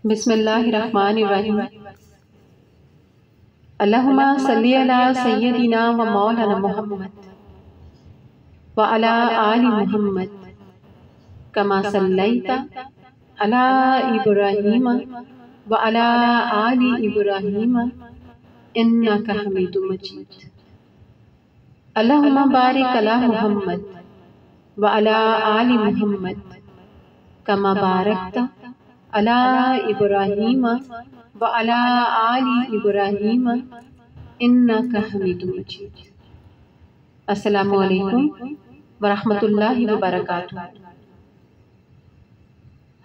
बिस्मिल्लाहिर्रहमानिर्रहीम। अल्लाहुम्मा सल्ली अला सय्यदिना व मौलाना मुहम्मद व अला आलि मुहम्मद कमा सल्लैता अला इब्राहीम व अला आलि इब्राहीम इन्नका हमीदुम मजीद। अल्लाहुम्मा बारिक अला मुहम्मद व अला आलि मुहम्मद कमा बारकता अला इब्राहीम व अला आलि इब्राहीम इन्नका हमीदुम मजीद। अस्सलामु अलैकुम व रहमतुल्लाहि व बरकातुहू।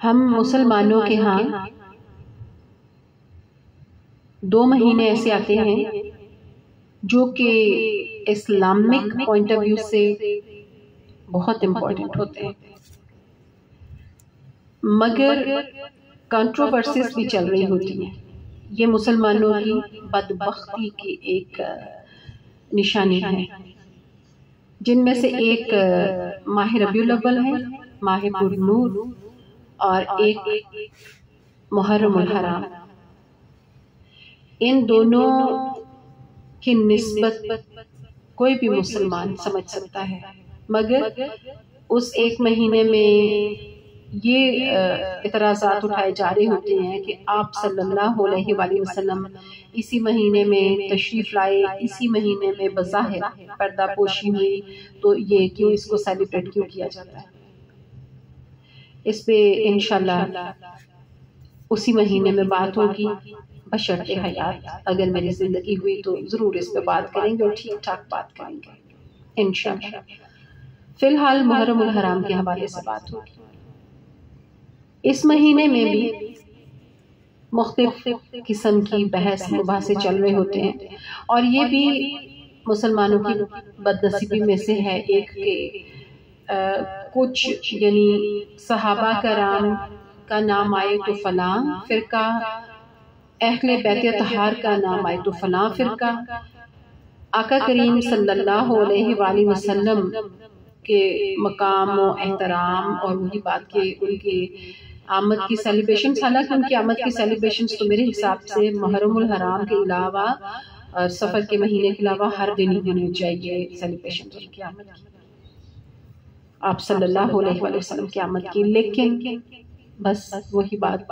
हम मुसलमानों के यहाँ 2 महीने ऐसे आते हैं जो कि इस्लामिक पॉइंट ऑफ व्यू से बहुत इम्पोर्टेंट होते हैं, मगर कंट्रोवर्सीज भी चल रही होती हैं। ये मुसलमानों की बदबख्ती की एक निशानी है, जिनमें से एक माह रबीउल अव्वल है, माह पुरनूर, और एक मुहर्रमुल हराम। इन दोनों की निस्बत कोई भी मुसलमान समझ सकता है, मगर उस एक महीने में ये इतराज़ात उठाए जा रहे होते हैं कि आप सल्लल्लाहु अलैहि वसल्लम इसी महीने में तशरीफ़ लाए, इसी महीने में बज़ाहिर पर्दा पोशी हुई, तो ये क्यों, इसको सेलिब्रेट क्यों किया जाता है। इस पे इंशाल्लाह उसी महीने में बात होगी, बशर्ते हयात। अगर मेरी ज़िंदगी हुई तो ज़रूर इस पे बात करेंगे और ठीक ठाक बात करेंगे इंशाल्लाह। फ़िलहाल मुहर्रमुल हराम के हवाले से बात होगी। इस महीने में भी मुख्तलिफ किस्म की बहस मुबासे चल रहे होते हैं, और ये भी मुसलमानों की बदनसीबी में से है एक के कुछ यानी सहाबा कराम का नाम आए तो फलां फिरका, अहले बैत तहार का नाम आए तो फलां फिरका, आका करीम सल्लल्लाहु अलैहि वसल्लम के मकाम और एहतराम और वही बात के उनके आमद की सेलिब्रेशन, हालांकि उनकी आमद की सेलिब्रेशन तो मेरे हिसाब से मुहर्रमुल हराम के अलावा और सफ़र के महीने के अलावा हर दिन ही होनी चाहिए सेलिब्रेशन उनकी आमद की, आप सल्लल्लाहु अलैहि वसल्लम की आमद की। लेकिन बस वही बात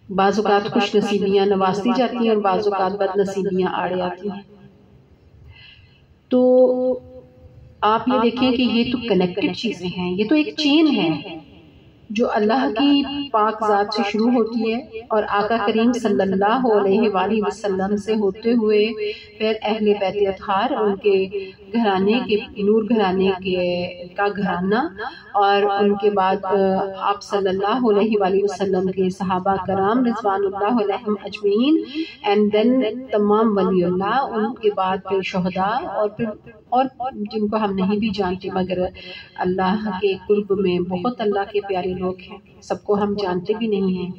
बाज़ औक़ात खुश नसीबियाँ नवाजती जाती हैं और बाज़ औक़ात बदनसीबियाँ आड़े आती हैं। तो आप ये देखें कि ये तो कनेक्टेड चीज़ें हैं, ये तो एक चेन है जो अल्लाह की पाक ज़ात से शुरू होती है और आका करीम सल्लल्लाहु अलैहि वसल्लम से होते हुए फिर अहले बैत अतहार, उनके घराने के नूर घराने के का घराना, और उनके बाद आप सल्लल्लाहु अलैहि वसल्लम के सहाबा कराम रिज़वानुल्लाह अलैहिम अजमईन, एंड देन तमाम वलीउल्लाह, उनके बाद फिर शुहदा, और फिर और जिनको हम नहीं भी जानते मगर अल्लाह के कुर्ब में बहुत अल्लाह के प्यारे लोग हैं, सबको हम जानते भी नहीं हैं।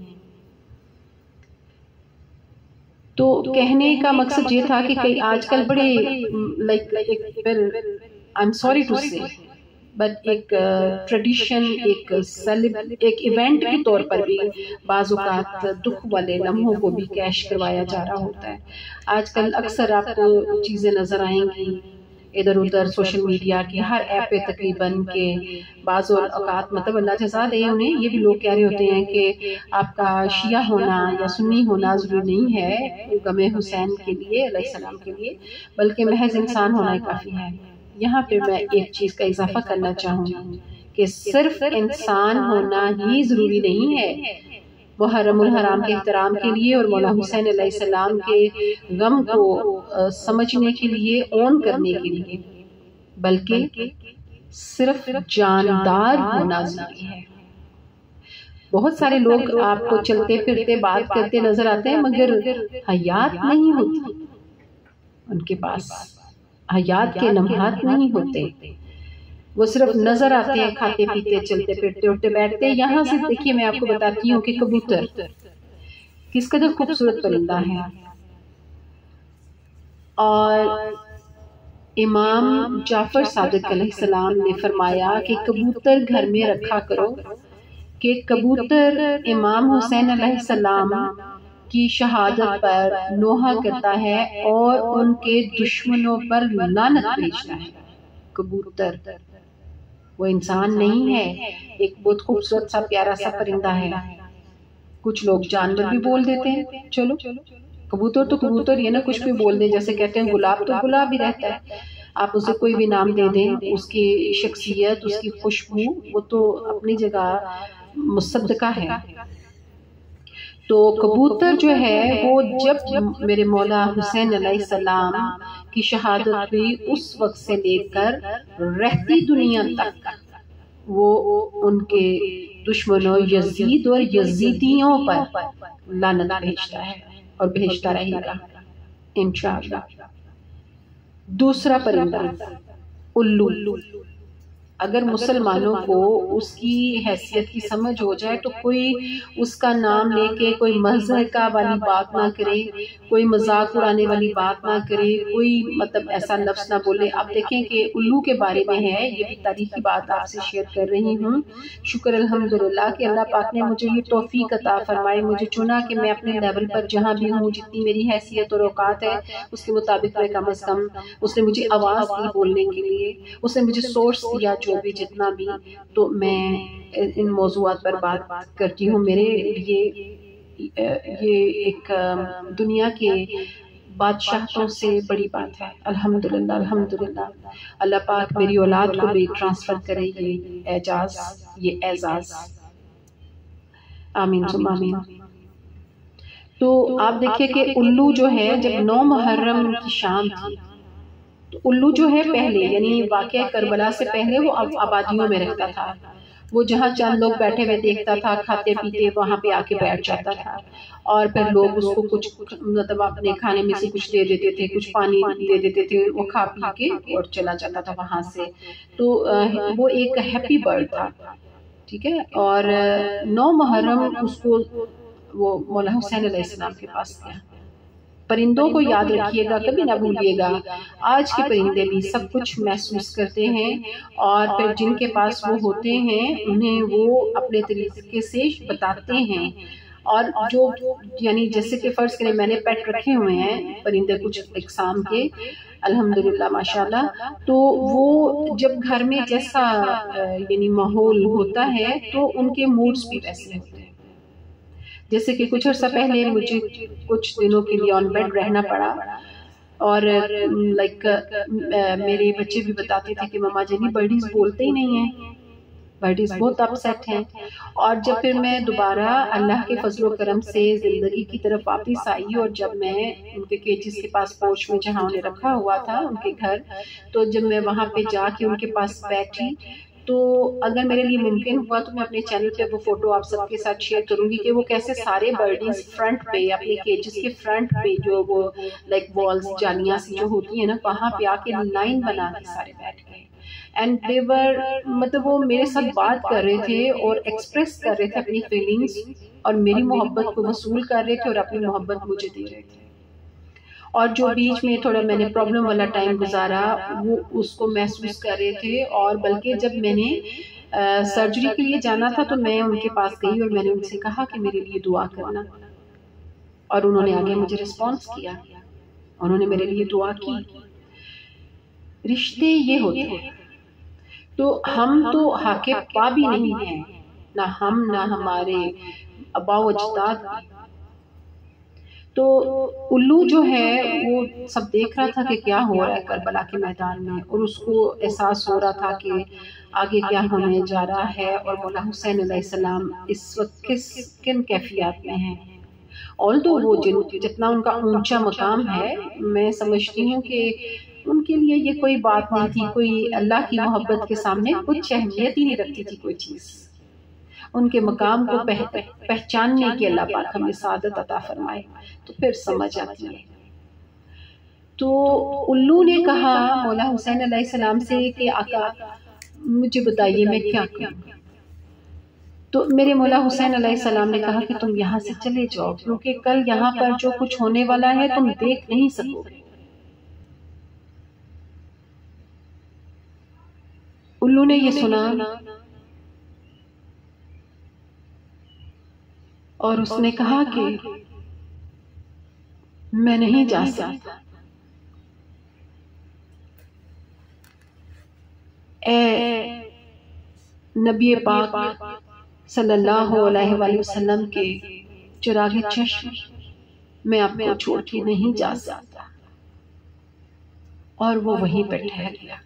तो कहने का मकसद ये था कि कई आजकल बड़े आई एम सॉरी टू से बट एक ट्रेडिशन, एक इवेंट के तौर पर भी बाज़ औक़ात दुख वाले लम्हों को भी कैश करवाया जा रहा होता है। आजकल अक्सर आपको चीज़ें नज़र आएंगी इधर उधर सोशल मीडिया की हर ऐप पे तकरीबन के बाज़ औक़ात, मतलब अल्लाह जज़ा दे उन्हें, ये भी लोग कह रहे होते हैं कि आपका शिया होना या सुन्नी होना ज़रूरी नहीं है गमे हुसैन के लिए अलैहिस्सलाम के लिए, बल्कि महज इंसान होना ही काफ़ी है। यहाँ पे मैं एक चीज़ का इजाफा करना चाहूँगी कि सिर्फ इंसान होना ही ज़रूरी नहीं है मुहर्रमुल हराम के एहतराम के लिए और मौला हुसैन अलैहिस्सलाम के गम को समझने के लिए, ऑन करने के लिए, बल्कि सिर्फ जानदार होना जरूरी है। बहुत सारे लोग आपको चलते फिरते बात करते नजर आते हैं मगर हयात नहीं होती उनके पास, हयात के लम्हात नहीं होते, वो सिर्फ नजर आते हैं खाते पीते चलते फिरते उठते बैठते। यहाँ से देखिए मैं आपको बताती हूँ कि कबूतर किस कदर खूबसूरत परिंदा है, और इमाम जाफर सादिक अलैहिस्सलाम ने फरमाया कि कबूतर घर में रखा करो कि कबूतर इमाम हुसैन अलैहिस्सलाम की शहादत पर नोहा करता है और उनके दुश्मनों पर लानत भेजता है। कबूतर वो इंसान नहीं है, एक बहुत खूबसूरत सा प्यारा सा परिंदा है। कुछ लोग जानवर भी बोल देते हैं, चलो कबूतर तो कबूतर ये ना कुछ भी बोल दे, जैसे कहते हैं गुलाब तो गुलाब ही रहता है, आप उसे कोई भी नाम दे दें, उसकी शख्सियत उसकी खुशबू वो तो अपनी जगह मुसद्दका है। तो कबूतर जो है वो जब मेरे मौला हुसैन अलैहिस्सलाम की शहादत हुई उस वक्त से लेकर रहती दुनिया तक वो उनके दुश्मनों यजीद और यजीदियों पर लानत भेजता है और भेजता रहेगा इंशाअल्लाह। दूसरा परिंदा उल्लू। अगर मुसलमानों को उसकी हैसियत की समझ हो जाए तो कोई उसका नाम लेके कोई मज़हका वाली बात ना करे, कोई मजाक उड़ाने वाली बात ना करे, कोई मतलब ऐसा लफ्ज़ ना बोले। आप देखें कि उल्लू के बारे में है, ये भी तारीखी बात आपसे शेयर कर रही हूँ। शुक्र अल्हम्दुलिल्लाह कि अल्लाह पाक ने मुझे ये तौफीक अता फरमाई, मुझे चुना कि मैं अपने लेवल पर जहाँ भी हूँ, जितनी मेरी हैसियत और औकात है उसके मुताबिक मैं कम अज़ कम, उसने मुझे आवाज़ दी बोलने के लिए, उसने मुझे सोर्स दिया जो भी जितना भी, तो मैं इन मौज़ूआत पर बात करती हूँ। मेरे लिए ये एक दुनिया के बादशाहों से बड़ी बात है। अल्हम्दुलिल्लाह अल्हम्दुलिल्लाह। अल्लाह पाक मेरी औलाद को भी ट्रांसफर करे ये एजाज, ये एजाज, आमीन सुम्मा आमीन। तो आप देखिए कि उल्लू जो है जब 9 मुहर्रम की शाम थी तो उल्लू जो है पहले यानी वाक़या करबला से पहले वो आबादियों में रहता था। वो जहाँ चंद लोग बैठे हुए देखता था खाते पीते वहाँ पे आके बैठ जाता था और फिर लोग उसको कुछ मतलब अपने खाने में से कुछ दे देते थे, कुछ पानी दे देते थे, वो खा पी के और चला जाता था वहाँ से। तो वो एक हैप्पी बर्ड था, ठीक है। और 9 मुहर्रम उसको वो मौला हुसैन अलैहिस्सलाम के पास गया। परिंदों को याद रखिएगा, कभी ना भूलिएगा, आज के परिंदे भी सब कुछ महसूस करते हैं और फिर जिनके पास वो होते हैं उन्हें वो अपने तरीके से बताते हैं। और जो यानी जैसे कि फर्ज करें मैंने पेट रखे हुए हैं परिंदे कुछ इकसाम के, अल्हम्दुलिल्लाह माशाल्लाह, तो वो जब घर में जैसा यानी माहौल होता है तो उनके मूड्स भी वैसे होते हैं। जैसे कि कुछ अर्सा पहले मुझे कुछ दिनों के लिए ऑन बेड रहना पड़ा और लाइक मेरे बच्चे भी बताते थे कि मम्मा जानी बर्डीज बोलते ही नहीं हैं, बर्डीज बहुत अपसेट हैं। और जब फिर मैं दोबारा अल्लाह के फजलो करम से जिंदगी की तरफ वापस आई और जब मैं उनके केजेस के पास पोर्च में जहाँ उन्हें रखा हुआ था उनके घर, तो जब मैं वहाँ पे जाके उनके पास बैठी तो अगर मेरे लिए मुमकिन हुआ तो मैं अपने चैनल पे वो फोटो आप सबके साथ शेयर करूंगी कि वो कैसे सारे बर्डीज फ्रंट पे अपने केजेस के फ्रंट पे जो वो लाइक वॉल्स जालियां सी जो होती है ना वहां पे आके लाइन बना के सारे बैठ गए एंड देवर मतलब वो मेरे साथ बात कर रहे थे और एक्सप्रेस कर रहे थे अपनी फीलिंग्स और मेरी मोहब्बत को वसूल कर रहे थे और अपनी मोहब्बत मुझे दे रहे थे। और जो बीच में थोड़ा मैंने प्रॉब्लम वाला टाइम गुजारा वो उसको महसूस कर रहे थे। और बल्कि जब मैंने सर्जरी के लिए जाना था तो मैं उनके पास गई और मैंने उनसे कहा कि मेरे लिए दुआ करना, और उन्होंने आगे मुझे रिस्पॉन्स किया, उन्होंने मेरे लिए दुआ की। रिश्ते ये होते हैं। तो हम तो हाके पा भी नहीं हैं, ना हम ना हमारे अबाव अजदाद। तो उल्लू जो है वो सब देख रहा था कि क्या हो रहा है करबला के मैदान में, और उसको एहसास हो रहा था कि आगे क्या होने जा रहा है और मौला हुसैन अलैहिस्सलाम इस वक्त किन कैफियत में हैं। और तो वो जितना उनका ऊंचा मकाम है, मैं समझती हूँ कि उनके लिए ये कोई बात नहीं थी, कोई अल्लाह की मोहब्बत के सामने कुछ अहमियत ही नहीं रखती थी कोई चीज़। उनके मकाम को पहचानने की अल्लाह पाक हमें सादत अता फरमाए तो फिर समझ आती है। तो उल्लू ने कहा मौला हुसैन अलैहिस्सलाम से कि आका मुझे बताइए मैं क्या करूं। तो मेरे मौला हुसैन अलैहिस्सलाम ने कहा कि तुम यहाँ से चले जाओ, क्योंकि कल यहाँ पर जो कुछ होने वाला है तुम देख नहीं सकोगे। उल्लू ने ये सुना और उसने कहा कि मैं नहीं जा सकता। ए नबी पाक सल्लल्लाहु अलैहि वसल्लम के चिरागे चश्म, मैं आपको छोड़ के नहीं जा सकता। और वो वहीं पर ठहर गया,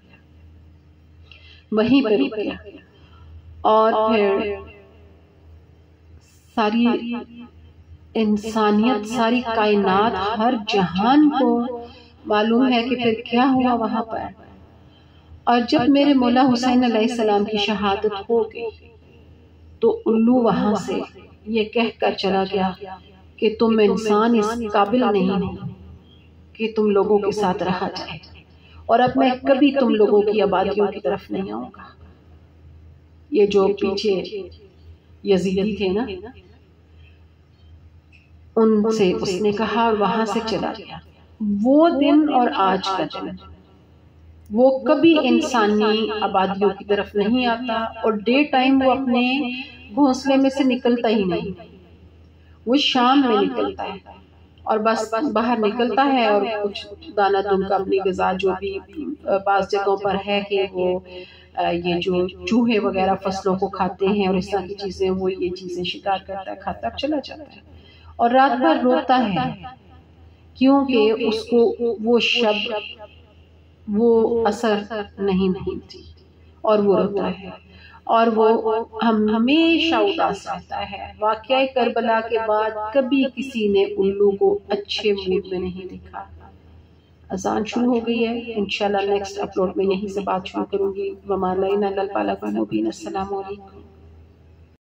वहीं पर रुक गया। और फिर सारी इंसानियत, सारी कायनात, हर जहान को मालूम है कि फिर क्या हुआ वहां पर। और जब मेरे मौला हुसैन अलैहिस्सलाम की शहादत हो गई तो उल्लू वहां से ये कहकर चला गया कि तुम इंसान इस काबिल नहीं हो कि तुम लोगों के साथ रहा जाए, और अब मैं कभी तुम लोगों की आबादियों की तरफ नहीं आऊंगा। ये जो पीछे यजीदी थे ना, उनसे उसने कहा और वहां से चला गया। वो दिन और आज का दिन, वो कभी इंसानी आबादियों की तरफ नहीं आता, और डे टाइम वो अपने घोंसले में से निकलता ही नहीं। वो शाम में निकलता है और बस बाहर निकलता है और कुछ दाना दुमका अपनी ग़िज़ा जो भी पास जगहों पर है कि वो ये जो चूहे वगैरह फसलों को खाते हैं और इस तरह की चीजें, वो ये चीजें शिकार करता है, खाता चला जाता है और रात भर रोता है क्योंकि उसको वो शब्द, वो असर नहीं थी और वो रोता है और वो हम हमेशा उदास रहता है। वाक़या करबला के बाद कभी किसी ने उल्लू को अच्छे मूड में नहीं देखा। अज़ान शुरू हो गई है, इंशाल्लाह नेक्स्ट अपलोड में यहीं से बात शुरू करूंगी। वमा अलैना इल्लल बालागुल मुबीन। अस्सलामु अलैकुम।